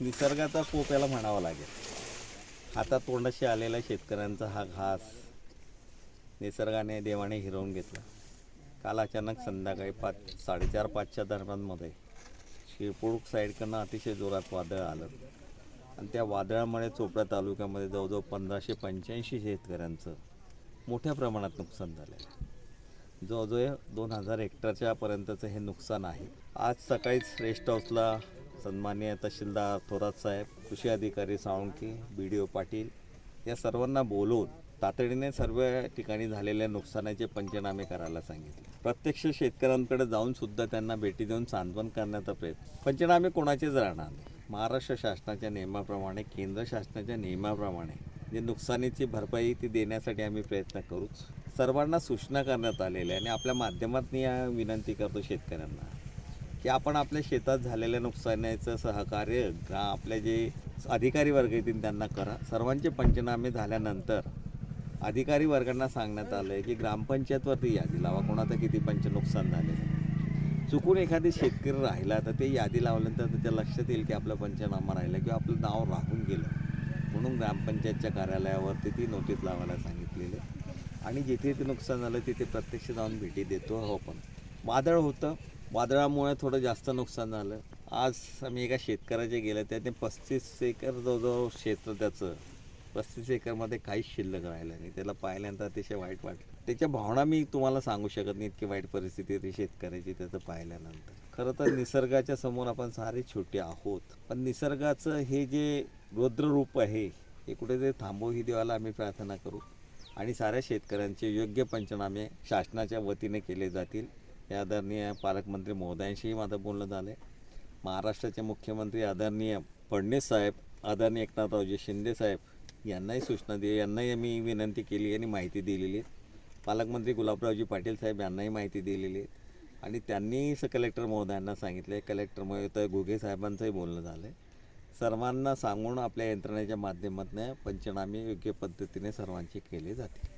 निसर्गाचा कोप याला म्हणावा लागेल. हातात तोंडाशी आलेला शेतकऱ्यांचा हा घास निसर्गाने देवाने हिरवून घेतला. काल अचानक संध्याकाळी 4:30-5च्या दरम्यानमध्ये शिरपूर साईडकडनं अतिशय जोरात वादळ आलं आणि त्या वादळामुळे चोपडा तालुक्यामध्ये जवळजवळ 1585 शेतकऱ्यांचं मोठ्या प्रमाणात नुकसान झालं आहे. जवळजवळ 2000 हेक्टरच्या पर्यंतचं हे नुकसान आहे. आज सकाळीच रेस्ट हाऊसला सन्माननीय तहसीलदार थोरात साहेब, कृषी अधिकारी साळुंखे, BDO पाटील या सर्वांना बोलवून तातडीने सर्व ठिकाणी झालेल्या नुकसानाचे पंचनामे करायला सांगितले. प्रत्यक्ष शेतकऱ्यांकडे जाऊन सुद्धा त्यांना भेटी देऊन सांत्वन करण्याचा प्रयत्न. पंचनामे कोणाचेच राहणार नाही. महाराष्ट्र शासनाच्या नियमाप्रमाणे, केंद्र शासनाच्या नियमाप्रमाणे जे नुकसानीची भरपाई ती देण्यासाठी आम्ही प्रयत्न करूच. सर्वांना सूचना करण्यात आलेल्या आणि आपल्या माध्यमातून विनंती करतो शेतकऱ्यांना की आपण आपल्या शेतात झालेल्या नुकसानाचं सहकार्य आपले जे अधिकारी वर्ग येतील त्यांना करा. सर्वांचे पंचनामे झाल्यानंतर अधिकारी वर्गांना सांगण्यात आलं आहे की ग्रामपंचायतवरती यादी लावा कोणाचं किती नुकसान झालेलं. चुकून एखादी शेतकरी राहिला तर ते यादी लावल्यानंतर त्याच्या लक्षात येईल की आपलं पंचनामा राहिला किंवा आपलं नाव राहून गेलं. म्हणून ग्रामपंचायतच्या कार्यालयावरती ती नोटीस लावायला सांगितलेली आणि जिथे ते नुकसान झालं तिथे प्रत्यक्ष जाऊन भेटी देतो आहोत. पण वादळ होतं, वादळामुळे थोडं जास्त नुकसान झालं. आज आम्ही एका शेतकऱ्याचे गेलं त्याने 35 एकर जवळजवळ क्षेत्र त्याचं 35 एकरमध्ये काहीच शिल्लक राहिलं नाही. त्याला पाहिल्यानंतर अतिशय वाईट वाटलं. त्याच्या भावना मी तुम्हाला सांगू शकत नाही, इतकी वाईट परिस्थिती होती शेतकऱ्याची त्याचं पाहिल्यानंतर. खरं तर निसर्गाच्या समोर आपण सारे छोटे आहोत, पण निसर्गाचं हे जे रौद्ररूप आहे हे कुठेतरी थांबवू ही देवाला आम्ही प्रार्थना करू आणि साऱ्या शेतकऱ्यांचे योग्य पंचनामे शासनाच्या वतीने केले जातील. या आदरणीय पालकमंत्री महोदयांशीही माझं बोलणं झालं आहे. महाराष्ट्राचे मुख्यमंत्री आदरणीय फडणवीस साहेब, आदरणीय एकनाथरावजी शिंदे साहेब यांनाही सूचना दिली, यांनाही आम्ही विनंती केली आणि माहिती दिलेली आहे. पालकमंत्री गुलाबरावजी पाटील साहेब यांनाही माहिती दिलेली आहे आणि त्यांनी कलेक्टर महोदयांना सांगितलं आहे. कलेक्टर महोदय घुगे साहेबांचंही बोलणं झालं आहे. सर्वांना सांगून आपल्या यंत्रणेच्या माध्यमातून पंचनामे योग्य पद्धतीने सर्वांचे केले जातील.